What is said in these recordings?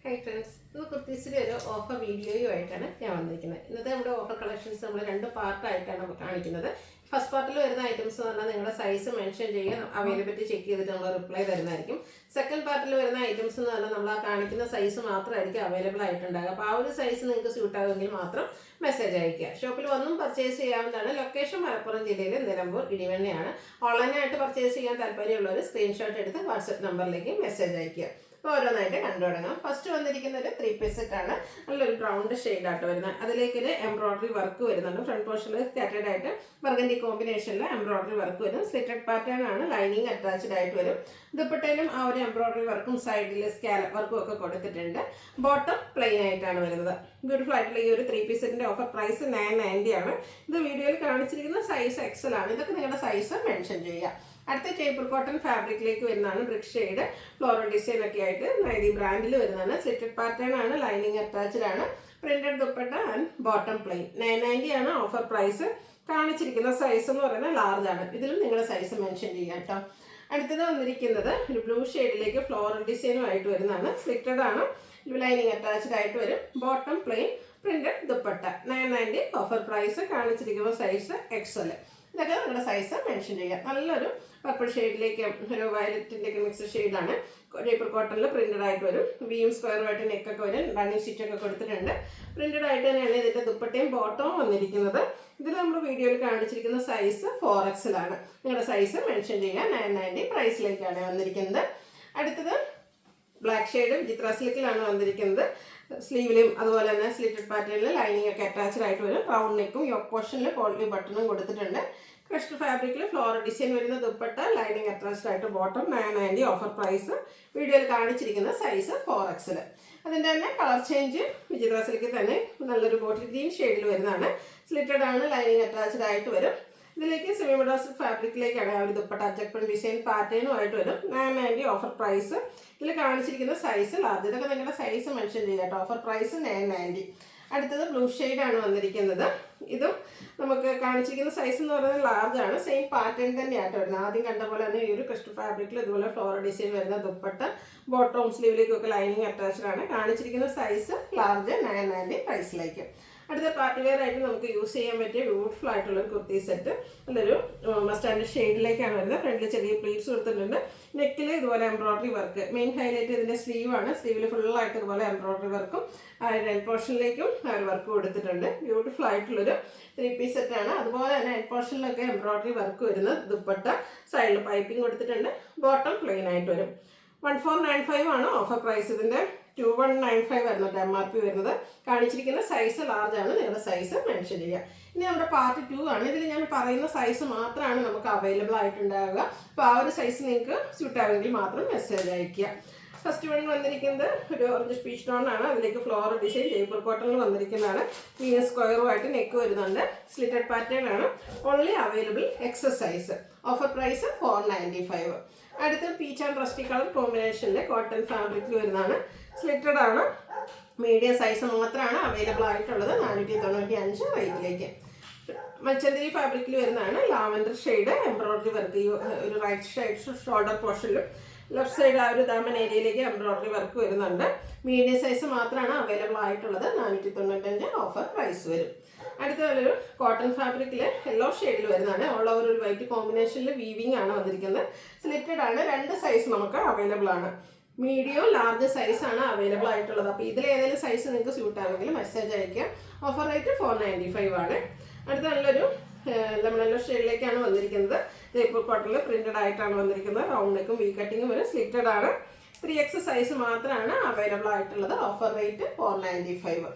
Hi friends, ഇന്ന് കുർത്തീസിൻ്റെ ഒരു offer വീഡിയോയുമായിട്ടാണ് ഞാൻ വന്നിരിക്കുന്നത്. ഇന്നത്തെ നമ്മുടെ ഓഫർ കളക്ഷൻസ് നമ്മൾ രണ്ട് പാർട്ടായിട്ടാണ് കാണിക്കുന്നത്. ഫസ്റ്റ് പാർട്ടിൽ വരുന്ന ഐറ്റംസ് എന്ന് പറഞ്ഞാൽ നിങ്ങളുടെ സൈസ് മെൻഷൻ ചെയ്യുക, അവൈലബിലിറ്റി ചെക്ക് ചെയ്തിട്ട് നമ്മൾ റിപ്ലൈ തരുന്നതായിരിക്കും. സെക്കൻഡ് പാർട്ടിൽ വരുന്ന ഐറ്റംസ് എന്ന് പറഞ്ഞാൽ നമ്മൾ ആ കാണിക്കുന്ന സൈസ് മാത്രമായിരിക്കും അവൈലബിൾ ആയിട്ടുണ്ടാകുക. അപ്പോൾ ആ ഒരു സൈസ് നിങ്ങൾക്ക് സ്യൂട്ട് ആകുമെങ്കിൽ മാത്രം മെസ്സേജ് അയയ്ക്കുക. ഷോപ്പിൽ വന്നും പർച്ചേസ് ചെയ്യാവുന്നതാണ്. ലൊക്കേഷൻ മലപ്പുറം ജില്ലയിലെ നിലമ്പൂർ ഇടിവണ്ണയാണ്. ഓൺലൈനായിട്ട് പർച്ചേസ് ചെയ്യാൻ താല്പര്യമുള്ളവർ സ്ക്രീൻഷോട്ട് എടുത്ത് വാട്സപ്പ് നമ്പറിലേക്ക് മെസ്സേജ് അയയ്ക്കുക. ഓരോന്നായിട്ട് കണ്ടു തുടങ്ങാം. ഫസ്റ്റ് വന്നിരിക്കുന്ന ഒരു 3 പീസ് സെറ്റാണ്. നല്ലൊരു ബ്രൗണ്ട് ഷെയ്ഡായിട്ട് വരുന്നത്. അതിലേക്കൊരു എംബ്രോയിഡറി വർക്ക് വരുന്നുണ്ട്. ഫ്രണ്ട് പോർഷനിൽ സ്കാറ്റേഡ് ആയിട്ട് ബർഗൻഡി കോമ്പിനേഷനിൽ എംബ്രോയിഡറി വർക്ക് വരും. സ്ലിറ്റഡ് പാറ്റേൺ ആണ്. ലൈനിങ് അറ്റാച്ച്ഡ് ആയിട്ട് വരും. ദുപ്പട്ടയിലും ആ ഒരു എംബ്രോയിഡറി വർക്കും സൈഡിൽ സ്കാലപ്പ് വർക്കും ഒക്കെ കൊടുത്തിട്ടുണ്ട്. ബോട്ടം പ്ലെയിൻ ആയിട്ടാണ് വരുന്നത്. ബ്യൂട്ടിഫുൾ ആയിട്ടുള്ള ഈ ഒരു 3 പീസ് സെറ്റിന്റെ ഓഫർ പ്രൈസ് 990 ആണ്. ഇത് വീഡിയോയിൽ കാണിച്ചിരിക്കുന്ന സൈസ് എക്സൽ ആണ്. ഇതൊക്കെ നിങ്ങളുടെ സൈസ് മെൻഷൻ ചെയ്യുക. അടുത്ത ടേപ്പിൾ കോട്ടൺ ഫാബ്രിക്കിലേക്ക് വരുന്നതാണ്. ബ്രിക്ക് ഷെയ്ഡ് ഫ്ലോറൽ ഡിസൈൻ ഒക്കെ ആയിട്ട് നൈതി ബ്രാൻഡിൽ വരുന്നതാണ്. സ്ലിറ്റഡ് പാറ്റേൺ ആണ്. ലൈനിങ് അറ്റാച്ച്ഡ് ആണ്. Printed dupatta and bottom plain. 990 ആണ് ഓഫർ പ്രൈസ്. കാണിച്ചിരിക്കുന്ന സൈസ് എന്ന് പറയുന്നത് ലാർജ് ആണ്. ഇതിലും നിങ്ങളുടെ സൈസ് മെൻഷൻ ചെയ്യാം കേട്ടോ. അടുത്തത് വന്നിരിക്കുന്നത് ഒരു ബ്ലൂ ഷെയ്ഡിലേക്ക് ഫ്ലോറൽ ഡിസൈനുമായിട്ട് വരുന്നതാണ്. സ്ലിറ്റഡ് ആണ്. ലൈനിങ് അറ്റാച്ച്ഡ് ആയിട്ട് വരും. Bottom plain. Printed dupatta. 990 offer price. കാണിച്ചിരിക്കുന്ന സൈസ് എക്സൽ. ഇതൊക്കെ നിങ്ങളുടെ സൈസ് മെൻഷൻ ചെയ്യാം. നല്ലൊരു പർപ്പിൾ ഷെയ്ഡിലേക്ക് ഒരു വയലറ്റിൻ്റെ ഒക്കെ മിക്സ് ഷെയ്ഡാണ്. ടേപ്പിൾ കോട്ടണിൽ പ്രിന്റഡ് ആയിട്ട് വരും. വിയും സ്ക്വയറുമായിട്ട് നെക്കൊക്കെ വരും. റണ്ണിങ് സ്റ്റിച്ചൊക്കെ കൊടുത്തിട്ടുണ്ട്. പ്രിന്റഡ് ആയിട്ട് തന്നെയാണ് ഇതിൻ്റെ ദുപ്പട്ടയും ബോട്ടവും വന്നിരിക്കുന്നത്. ഇതിൽ നമ്മൾ വീഡിയോയിൽ കാണിച്ചിരിക്കുന്ന സൈസ് 4XL ആണ്. നിങ്ങളുടെ സൈസ് മെൻഷൻ ചെയ്യാൻ 990 പ്രൈസിലേക്കാണ് വന്നിരിക്കുന്നത്. അടുത്തത് ബ്ലാക്ക് ഷെയ്ഡ് വിചിത്ര സിൽക്കിലാണ് വന്നിരിക്കുന്നത്. സ്ലീവിലും അതുപോലെ തന്നെ സ്ലിറ്റഡ് പാറ്റേണിൽ ലൈനിങ് ഒക്കെ അറ്റാച്ച്ഡ് ആയിട്ട് വരും. റൗണ്ട് നെക്കും യോക്ക് പോർഷനിൽ പോളി ബട്ടണും കൊടുത്തിട്ടുണ്ട്. ക്രഷ്ഡ് ഫാബ്രിക്കിൽ ഫ്ലോറൽ ഡിസൈൻ വരുന്ന ദുപ്പട്ട. ലൈനിങ് അറ്റാച്ച്ഡ് ആയിട്ട് ബോട്ടം. 990 offer price. വീഡിയോയിൽ കാണിച്ചിരിക്കുന്ന സൈസ് 4XL. അതിൻ്റെ തന്നെ കളർ ചേഞ്ച് വിചിത്ര സിൽക്കിൽ തന്നെ നല്ലൊരു ബോട്ടിൽ ഗ്രീൻ ഷെയ്ഡിൽ വരുന്നതാണ്. സ്ലിറ്റഡ് ആണ്. ലൈനിങ് അറ്റാച്ച്ഡ് ആയിട്ട് വരും. ഇതിലേക്ക് സെമി മെഡോസിക് ഫാബ്രിക്കിലേക്കാണ് ആ ഒരു ദുപ്പട്ട അജക്പൺ ഡിസൈൻ പാറ്റേണും ആയിട്ട് വരും. 990 ഓഫർ പ്രൈസ്. ഇതിൽ കാണിച്ചിരിക്കുന്ന സൈസ് ലാർജ്. ഇതൊക്കെ നിങ്ങളുടെ സൈസ് മെൻഷൻ ചെയ്യാം. Offer price 990. അടുത്തത് ബ്ലൂ ഷെയ്ഡാണ് വന്നിരിക്കുന്നത്. ഇതും നമുക്ക് കാണിച്ചിരിക്കുന്ന സൈസ് എന്ന് പറയുന്നത് ലാർജ് ആണ്. സെയിം പാറ്റേൺ തന്നെയായിട്ട് വരുന്നത്. ആദ്യം കണ്ട പോലെ തന്നെ ഈ ഒരു ക്രിസ്റ്റൽ ഫാബ്രിക്കിൽ ഇതുപോലെ ഫ്ലോറൽ ഡിസൈൻ വരുന്ന ദുപ്പട്ട. ബോട്ടം സ്ലീവിലേക്കൊക്കെ ലൈനിങ് അറ്റാച്ച്ഡ് ആണ്. കാണിച്ചിരിക്കുന്ന സൈസ് ലാർജ്. 990 പ്രൈസിലേക്ക്. അടുത്ത പാർട്ടി വെയർ ആയിട്ട് നമുക്ക് യൂസ് ചെയ്യാൻ പറ്റിയ ബ്യൂട്ടിഫുൾ ആയിട്ടുള്ളൊരു കുർത്തി സെറ്റ്. നല്ലൊരു മസ്റ്റാൻഡ് ഷെയ്ഡിലേക്കാണ് വരുന്നത്. ഫ്രണ്ടിൽ ചെറിയ പ്ലീറ്റ്സ് കൊടുത്തിട്ടുണ്ട്. നെക്കിൽ ഇതുപോലെ എംബ്രോയിഡറി വർക്ക്. മെയിൻ ഹൈലൈറ്റ് ഇതിൻ്റെ സ്ലീവാണ്. സ്ലീവിൽ ഫുള്ളായിട്ട് ഇതുപോലെ എംബ്രോയിഡറി വർക്കും നെൽ പോർഷനിലേക്കും ഒരു വർക്ക് കൊടുത്തിട്ടുണ്ട്. ബ്യൂട്ടിഫുൾ ആയിട്ടുള്ളൊരു 3 പീസ് സെറ്റാണ്. അതുപോലെ തന്നെ നെൽ പോർഷനിലൊക്കെ എംബ്രോയിഡറി വർക്ക് വരുന്ന ദുപ്പട്ട. സൈഡിൽ പൈപ്പിംഗ് കൊടുത്തിട്ടുണ്ട്. ബോട്ടം പ്ലെയിൻ ആയിട്ട് വരും. 1495 ആണ് ഓഫർ പ്രൈസ്. ഇതിൻ്റെ 2195 വരുന്നുണ്ട് MRP വരുന്നത്. കാണിച്ചിരിക്കുന്ന സൈസ് ലാർജ് ആണ്. നിങ്ങളുടെ സൈസ് മെൻഷൻ ചെയ്യുക. ഇനി നമ്മുടെ പാർട്ട് 2 ആണ്. ഇതിൽ ഞാൻ പറയുന്ന സൈസ് മാത്രമാണ് നമുക്ക് അവൈലബിൾ ആയിട്ടുണ്ടാവുക. അപ്പോൾ ആ ഒരു സൈസ് നിങ്ങൾക്ക് സ്യൂട്ട് ആവുമെങ്കിൽ മാത്രം മെസ്സേജ് അയയ്ക്കുക. ഫസ്റ്റ് വൺ വന്നിരിക്കുന്നത് ഒരു ഓറഞ്ച് പീച്ച് ടോൺ ആണ്. അതിലേക്ക് ഫ്ലോറൽ ഡിസൈൻ ടേപ്പിൾ കോട്ടണിൽ വന്നിരിക്കുന്നതാണ്. വീന സ്ക്വയറുമായിട്ട് നെക്ക് വരുന്നുണ്ട്. സ്ലിറ്റഡ് പാറ്റേൺ ആണ്. Only available XS size. Offer price 495. അടുത്ത പീച്ച് ആൻഡ് റസ്റ്റി കളർ കോമ്പിനേഷനിൽ കോട്ടൺ ഫാബ്രിക്കിൽ വരുന്നതാണ്. സ്ലിറ്റഡ് ആണ്. മീഡിയം സൈസ് മാത്രമാണ് അവൈലബിൾ ആയിട്ടുള്ളത്. 495 റേറ്റിലേക്ക്. മൽച്ചന്ദരി ഫാബ്രിക്കിൽ വരുന്നതാണ്. Lavender shade embroidery work. ഒരു റൈറ്റ് സൈഡ് ഷോൾഡർ പോർഷനിലും ലെഫ്റ്റ് സൈഡ് ആ ഒരു ദാമൻ ഏരിയയിലേക്ക് എംബ്രോയിഡറി വർക്ക് വരുന്നുണ്ട്. മീഡിയം സൈസ് മാത്രമാണ് അവൈലബിൾ ആയിട്ടുള്ളത്. 495 ഓഫർ പ്രൈസ് വരും. അടുത്ത നല്ലൊരു കോട്ടൺ ഫാബ്രിക്കിൽ യെല്ലോ ഷെയ്ഡിൽ വരുന്നതാണ്. ഓൾ ഓവർ ഒരു വൈറ്റ് കോമ്പിനേഷനിൽ വീവിംഗ് ആണ് വന്നിരിക്കുന്നത്. സ്ലിറ്റഡ് ആണ്. 2 സൈസ് നമുക്ക് അവൈലബിൾ ആണ്. മീഡിയം ലാർജ് സൈസാണ് അവൈലബിൾ ആയിട്ടുള്ളത്. അപ്പോൾ ഇതിലേതെങ്കിലും സൈസ് നിങ്ങൾക്ക് സ്യൂട്ട് ആണെങ്കിൽ മെസ്സേജ് അയയ്ക്കാം. ഓഫർ റേറ്റ് 495 ആണ്. അടുത്ത നല്ലൊരു ലെമൺ ഷെയ്ഡിലേക്കാണ് വന്നിരിക്കുന്നത്. ടേപ്പിൾ കോട്ടണിൽ പ്രിന്റഡ് ആയിട്ടാണ് വന്നിരിക്കുന്നത്. റൗണ്ട് നെക്കും വി കട്ടിങ്ങും വരെ. സ്ലിറ്റഡ് ആണ്. 3X സൈസ് മാത്രമാണ് അവൈലബിൾ ആയിട്ടുള്ളത്. Offer rate 495.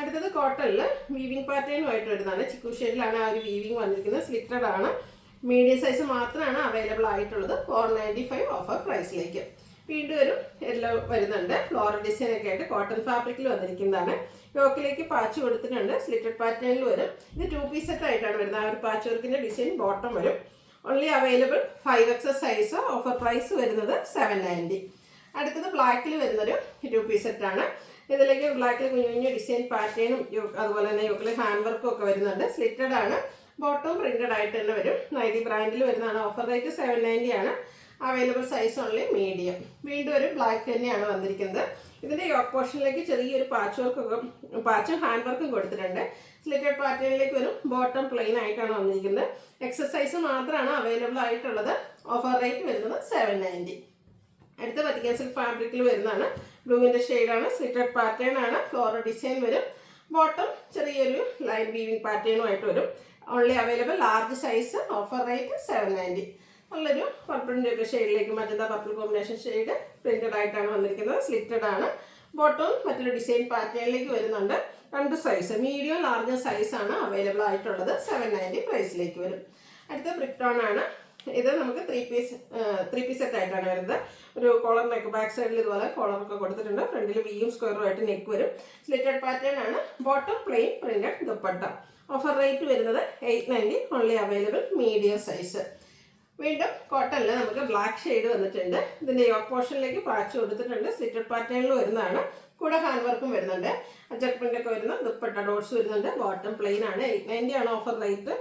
അടുത്തത് കോട്ടണിൽ വീവിംഗ് പാറ്റേണുമായിട്ട് വരുന്നതാണ്. ചിക്കു ഷെയ്ഡിലാണ് ആ ഒരു വീവിംഗ് വന്നിരിക്കുന്നത്. സ്ലിറ്റഡ് ആണ്. മീഡിയം സൈസ് മാത്രമാണ് അവൈലബിൾ ആയിട്ടുള്ളത്. 495 ഓഫർ പ്രൈസിലേക്ക്. വീണ്ടും ഒരു യെല്ലോ വരുന്നുണ്ട്. ഫ്ലോറൽ ഡിസൈൻ ഒക്കെ ആയിട്ട് കോട്ടൺ ഫാബ്രിക്കിൽ വന്നിരിക്കുന്നതാണ്. യോക്കിലേക്ക് പാച്ച് കൊടുത്തിട്ടുണ്ട്. സ്ലിറ്റഡ് പാറ്റേണിൽ വരും. ഇത് 2 പീസ് സെറ്റ് ആയിട്ടാണ് വരുന്നത്. ആ ഒരു പാച്ച് വർക്കിൻ്റെ ഡിസൈൻ ബോട്ടം വരും. Only available 5XS size. Offer price വരുന്നത് 790. അടുത്തത് ബ്ലാക്കിൽ വരുന്നൊരു 2 പീസ് സെറ്റാണ്. ഇതിലേക്ക് ബ്ലാക്കിൽ കുഞ്ഞു കുഞ്ഞു ഡിസൈൻ പാറ്റേണും അതുപോലെ തന്നെ യോക്കിൽ ഹാൻഡ് വർക്കും ഒക്കെ വരുന്നുണ്ട്. സ്ലിറ്റഡ് ആണ്. ബോട്ടം പ്രിന്റഡ് ആയിട്ട് തന്നെ വരും. നൈതി ബ്രാൻഡിൽ വരുന്നതാണ്. ഓഫർ റേറ്റ് 790 ആണ്. Available size only medium. വീണ്ടും ഒരു ബ്ലാക്ക് തന്നെയാണ് വന്നിരിക്കുന്നത്. ഇതിൻ്റെ യോക്ക് പോർഷനിലേക്ക് ചെറിയൊരു പാച്ചും ഹാൻഡ് വർക്കും കൊടുത്തിട്ടുണ്ട്. സ്ലിറ്റഡ് പാറ്റേണിലേക്ക് വരും. ബോട്ടം പ്ലെയിൻ ആയിട്ടാണ് വന്നിരിക്കുന്നത്. എക്സസൈസ് മാത്രമാണ് അവൈലബിൾ ആയിട്ടുള്ളത്. ഓഫർ റേറ്റ് വരുന്നത് 790. അടുത്ത വത്തിക്കാൻ സിൽക്ക് ഫാബ്രിക്കിൽ വരുന്നതാണ്. ബ്ലൂവിൻ്റെ ഷെയ്ഡാണ്. സ്ലിറ്റഡ് പാറ്റേൺ ആണ്. ഫ്ലോറൽ ഡിസൈൻ വരും. ബോട്ടം ചെറിയൊരു ലൈൻ വീവിങ് പാറ്റേണുമായിട്ട് വരും. Only available large size. Offer rate 790. നല്ലൊരു പർപ്പിളിൻ്റെ ഒക്കെ ഷെയ്ഡിലേക്ക് മറ്റേതാ പർപ്പിൾ കോമ്പിനേഷൻ ഷെയ്ഡ് പ്രിന്റഡ് ആയിട്ടാണ് വന്നിരിക്കുന്നത്. സ്ലിറ്റഡ് ആണ്. ബോട്ടവും മറ്റൊരു ഡിസൈൻ പാറ്റേണിലേക്ക് വരുന്നുണ്ട്. 2 സൈസ് മീഡിയം ലാർജ് സൈസാണ് അവൈലബിൾ ആയിട്ടുള്ളത്. 790 പ്രൈസിലേക്ക് വരും. അടുത്ത ബ്രിക്ടോൺ ആണ്. ഇത് നമുക്ക് ത്രീ പീസ് സെറ്റ് ആയിട്ടാണ് വരുന്നത്. ഒരു കോളർ നെക്ക് ബാക്ക് സൈഡിൽ ഇതുപോലെ കോളറൊക്കെ കൊടുത്തിട്ടുണ്ട്. ഫ്രണ്ടിൽ വിയും സ്ക്വയറും ആയിട്ട് നെക്ക് വരും. സ്ലിറ്റഡ് പാറ്റേൺ ആണ്. Bottom plain printed dupatta. Offer rate വരുന്നത് 890. Only available medium size. വീണ്ടും കോട്ടണിൽ നമുക്ക് ബ്ലാക്ക് ഷെയ്ഡ് വന്നിട്ടുണ്ട്. ഇതിൻ്റെ യോക്ക് പോർഷനിലേക്ക് പാച്ച് കൊടുത്തിട്ടുണ്ട്. സ്ലിറ്റഡ് പാറ്റേണിൽ വരുന്നതാണ്. കൂടെ ഹാൻഡ് വർക്കും വരുന്നുണ്ട്. അജക് പ്രിന്റ് ഒക്കെ വരുന്ന ദുപ്പട്ട ഡോട്ട്സ് വരുന്നുണ്ട്. ബോട്ടം പ്ലെയിൻ ആണ്. 890 ആണ് ഓഫർ റേറ്റ്.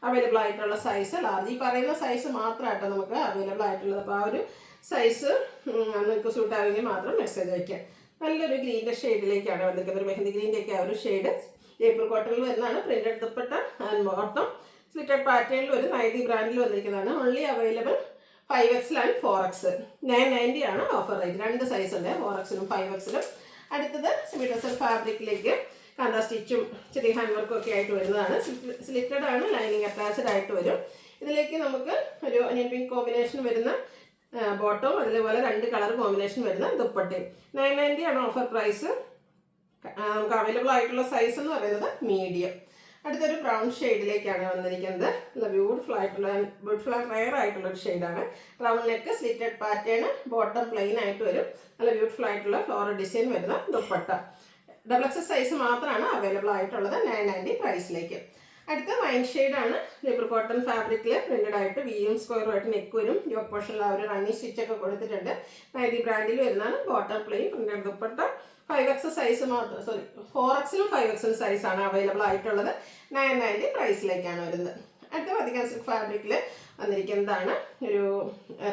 അവൈലബിൾ ആയിട്ടുള്ള സൈസ് ലാർജ്. ഈ പറയുന്ന സൈസ് മാത്രമായിട്ട് നമുക്ക് അവൈലബിൾ ആയിട്ടുള്ളത്. അപ്പോൾ ആ ഒരു സൈസ് നിങ്ങൾക്ക് സൂട്ട് ആവുമെങ്കിൽ മാത്രം മെസ്സേജ് അയക്കാം. നല്ലൊരു ഗ്രീൻ്റെ ഷെയ്ഡിലേക്കാണ് വന്നിരിക്കുന്നത്. ഒരു മെഹന്തി ഗ്രീൻ്റെ ഒക്കെ ആ ഒരു ഷെയ്ഡ് ജയ്പൂർ കോട്ടണിൽ വരുന്നതാണ്. Printed dupatta and bottom slitted പാറ്റേണിൽ ഒരു നൈതി ബ്രാൻഡിൽ വന്നിരിക്കുന്നതാണ്. Only available 5XL and 4X. 990 ആണ് ഓഫർ റേറ്റ്. 2 സൈസ് ഉണ്ട്, 4Xലും 5Xലും. അടുത്തത് സെമി ടെസർ ഫാബ്രിക്കിലേക്ക് കാന്താ സ്റ്റിച്ചും ചെറിയ ഹാൻഡ് വർക്കും ഒക്കെ ആയിട്ട് വരുന്നതാണ്. സ്ലിറ്റഡ് ആണ്. ലൈനിങ് അറ്റാച്ച്ഡ് ആയിട്ട് വരും. ഇതിലേക്ക് നമുക്ക് ഒരു ഒനിയൻ പിങ്ക് കോമ്പിനേഷൻ വരുന്ന ബോട്ടവും അതേപോലെ 2 കളർ കോമ്പിനേഷൻ വരുന്ന ദുപ്പട്ടയും. 990 ആണ് ഓഫർ പ്രൈസ്. നമുക്ക് അവൈലബിൾ ആയിട്ടുള്ള സൈസ് എന്ന് പറയുന്നത് മീഡിയം. അടുത്തൊരു ബ്രൗൺ ഷെയ്ഡിലേക്കാണ് വന്നിരിക്കുന്നത്. നല്ല ബ്യൂട്ടിഫുൾ ആൻഡ് റയർ ആയിട്ടുള്ള ഒരു ഷെയ്ഡാണ്. Round neck, slitted pattern, bottom plain ആയിട്ട് വരും. നല്ല ബ്യൂട്ടിഫുൾ ആയിട്ടുള്ള ഫ്ലോറൽ ഡിസൈൻ വരുന്ന ദുപ്പട്ട. XXL സൈസ് മാത്രമാണ് അവൈലബിൾ ആയിട്ടുള്ളത്. 990 പ്രൈസിലേക്ക്. അടുത്ത വൈൻ ഷെയ്ഡാണ്. ജയ്പൂർ കോട്ടൺ ഫാബ്രിക്കിൽ പ്രിന്റഡ് ആയിട്ട് വിയും സ്ക്വയറും ആയിട്ട് നെക്ക് വരും. യോക്ക് പോർഷനിൽ ആ ഒരു റണ്ണി സ്റ്റിച്ചൊക്കെ കൊടുത്തിട്ടുണ്ട്. നൈതി ബ്രാൻഡിൽ വരുന്നതാണ്. Bottom plain printed dupatta. 5XL size മാത്രം 4Xലും 5XL സൈസാണ് അവൈലബിൾ ആയിട്ടുള്ളത്. 990 പ്രൈസിലേക്കാണ് വരുന്നത്. അടുത്ത വത്തിക്കാൻ സിൽക്ക് ഫാബ്രിക്കിൽ വന്നിരിക്കുന്നതാണ്. ഒരു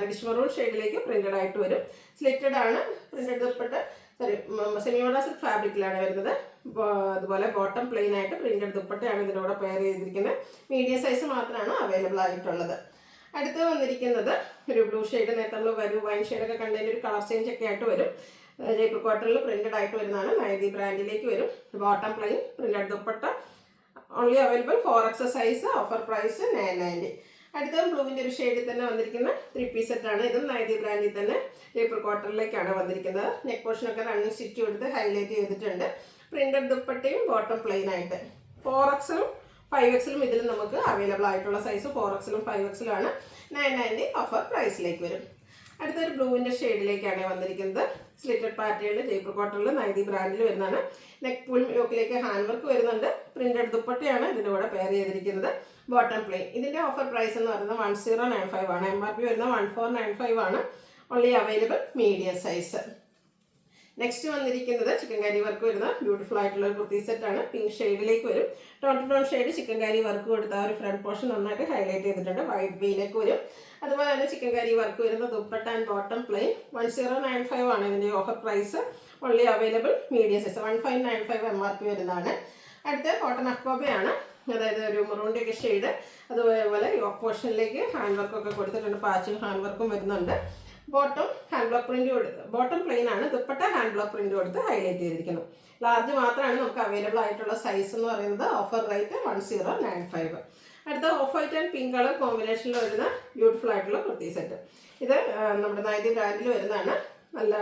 റെഡിഷ് മെറൂൺ ഷെയ്ഡിലേക്ക് പ്രിന്റഡ് ആയിട്ട് വരും. സ്ലിറ്റഡ് ആണ്. പ്രിന്റഡ് ദുപ്പട്ട സെമി സിൽക്ക് ഫാബ്രിക്കിലാണ് വരുന്നത്. അതുപോലെ ബോട്ടം പ്ലെയിൻ ആയിട്ട് പ്രിന്റഡ് ദുപ്പട്ടയാണ് ഇതിനോട് പെയർ ചെയ്തിരിക്കുന്നത്. മീഡിയം സൈസ് മാത്രമാണ് അവൈലബിൾ ആയിട്ടുള്ളത്. അടുത്ത് വന്നിരിക്കുന്നത് ഒരു ബ്ലൂ ഷെയ്ഡ്. നേരത്തെ നമ്മൾ വൈൻ ഷെയ്ഡൊക്കെ കണ്ടതിൻ്റെ ഒരു കളർ ചേഞ്ച് ഒക്കെ ആയിട്ട് വരും. ജയ്പൂർ കോട്ടണിൽ പ്രിന്റഡ് ആയിട്ട് വരുന്നതാണ്. നൈതി ബ്രാൻഡിലേക്ക് വരും. Bottom plain printed dupatta. Only available 4XL size. Offer price 990. അടുത്തത് ബ്ലൂവിൻ്റെ ഒരു ഷെയ്ഡിൽ തന്നെ വന്നിരിക്കുന്ന 3 പീസ് സെറ്റാണ്. ഇതും നൈതി ബ്രാൻഡിൽ തന്നെ ജയ്പൂർ കോട്ടണിലേക്കാണ് വന്നിരിക്കുന്നത്. നെക്ക് പോർഷനൊക്കെ റണ്ണിങ് സ്റ്റിച്ച് കൊടുത്ത് ഹൈലൈറ്റ് ചെയ്തിട്ടുണ്ട്. പ്രിന്റഡ് ദുപ്പട്ടയും ബോട്ടം പ്ലെയിൻ ആയിട്ട്. 4Xലും 5Xലും ഇതിൽ നമുക്ക് അവൈലബിൾ ആയിട്ടുള്ള സൈസ് 4Xലും 5Xലും ആണ്. 990 ഓഫർ പ്രൈസിലേക്ക് വരും. അടുത്തൊരു ബ്ലൂവിൻ്റെ ഷെയ്ഡിലേക്കാണ് വന്നിരിക്കുന്നത്. സ്ലിറ്റഡ് പാറ്റേണിൽ ജയ്പൂർ കോട്ടണിൽ നൈതി ബ്രാൻഡിൽ വരുന്നതാണ്. നെക്ക് ഫുൾ യോക്കിലേക്ക് ഹാൻഡ് വർക്ക് വരുന്നുണ്ട്. പ്രിന്റഡ് ദുപ്പട്ടയാണ് ഇതിൻ്റെ കൂടെ പെയർ ചെയ്തിരിക്കുന്നത്. Bottom plain. ഇതിൻ്റെ ഓഫർ പ്രൈസ് എന്ന് പറയുന്നത് 1095 ആണ്. MRP വരുന്നത് 1495 ആണ്. Only available medium size. Next വന്നിരിക്കുന്നത് ചിക്കൻ കാരി വർക്ക് വരുന്ന ബ്യൂട്ടിഫുൾ ആയിട്ടുള്ള ഒരു കുർത്തി സെറ്റാണ്. പിങ്ക് ഷെയ്ഡിലേക്ക് വരും. Tone shade chikankari work കൊടുത്ത ആ ഒരു ഫ്രണ്ട് പോർഷൻ നന്നായിട്ട് ഹൈലൈറ്റ് ചെയ്തിട്ടുണ്ട്. വൈറ്റ് ബീലേക്ക് വരും. അതുപോലെ തന്നെ ചിക്കൻ കാരി വർക്ക് വരുന്ന ദുപ്പട്ട ആൻഡ് ബോട്ടം പ്ലെയിൻ. 1095 ആണ് ഇതിൻ്റെ offer price. Only available medium size. 1595 MRP വരുന്നതാണ്. അടുത്ത കോട്ടൺ അക്കോബയാണ്. അതായത് ഒരു മെറൂണിൻ്റെ ഒക്കെ ഷെയ്ഡ്. അതുപോലെ യോക്ക് പോർഷനിലേക്ക് ഹാൻഡ് വർക്കൊക്കെ കൊടുത്തിട്ടുണ്ട്. പാച്ചും ഹാൻഡ് വർക്കും വരുന്നുണ്ട്. ബോട്ടം ഹാൻഡ് ബ്ലോക്ക് പ്രിന്റ് കൊടുത്ത് ബോട്ടം പ്ലെയിൻ ആണ്. ദുപ്പട്ട ഹാൻഡ് ബ്ലോക്ക് പ്രിന്റ് കൊടുത്ത് ഹൈലൈറ്റ് ചെയ്തിരിക്കുന്നു. ലാർജ് മാത്രമാണ് നമുക്ക് അവൈലബിൾ ആയിട്ടുള്ള സൈസ് എന്ന് പറയുന്നത്. Offer rate 1095. അടുത്ത off white and pink colour കോമ്പിനേഷനിൽ വരുന്ന ബ്യൂട്ടിഫുൾ ആയിട്ടുള്ള കുർത്തി സെറ്റ്. ഇത് നമ്മുടെ നൈതി ബ്രാൻഡിൽ വരുന്നതാണ്. നല്ല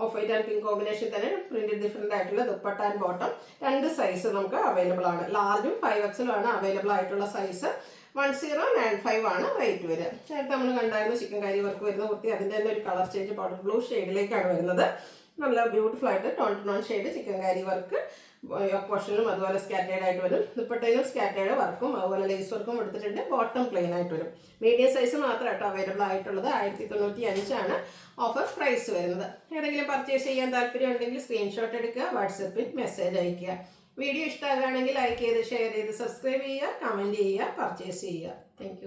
of white and pink combination തന്നെ പ്രിന്റഡ് ഡിഫറെൻ്റ് ആയിട്ടുള്ള ദുപ്പട്ട ആൻഡ് ബോട്ടം. 2 സൈസ് നമുക്ക് അവൈലബിൾ ആണ്. ലാർജും 5Xലും ആണ് അവൈലബിൾ ആയിട്ടുള്ള സൈസ്. 1095 ആണ് റേറ്റ് വരിക. നേരത്തെ നമ്മൾ കണ്ടായിരുന്നു ചിക്കൻ കാരി വർക്ക് വരുന്ന കുർത്തി. അതിൻ്റെ തന്നെ ഒരു കളർ ചേഞ്ച് പൗഡർ ബ്ലൂ ഷെയ്ഡിലേക്കാണ് വരുന്നത്. നല്ല ബ്യൂട്ടിഫുൾ ആയിട്ട് tone shade chikankari work yoke പോർഷനിലും അതുപോലെ സ്കാറ്റേഡ് ആയിട്ട് വരും. ദുപ്പട്ടയിലും സ്കാറ്റേഡ് വർക്കും അതുപോലെ ലേസ് വർക്കും എടുത്തിട്ടുണ്ട്. ബോട്ടം പ്ലെയിൻ ആയിട്ട് വരും. മീഡിയം സൈസ് മാത്രമായിട്ട് അവൈലബിൾ ആയിട്ടുള്ളത്. 1095 ആണ് ഓഫർ പ്രൈസ് വരുന്നത്. ഏതെങ്കിലും പർച്ചേസ് ചെയ്യാൻ താല്പര്യം ഉണ്ടെങ്കിൽ സ്ക്രീൻഷോട്ട് എടുക്കുക, വാട്സപ്പിൽ മെസ്സേജ് അയയ്ക്കുക. വീഡിയോ ഇഷ്ടമാകുകയാണെങ്കിൽ ലൈക്ക് ചെയ്ത് ഷെയർ ചെയ്ത് സബ്സ്ക്രൈബ് ചെയ്യുക, കമൻറ്റ് ചെയ്യുക, പർച്ചേസ് ചെയ്യുക. താങ്ക്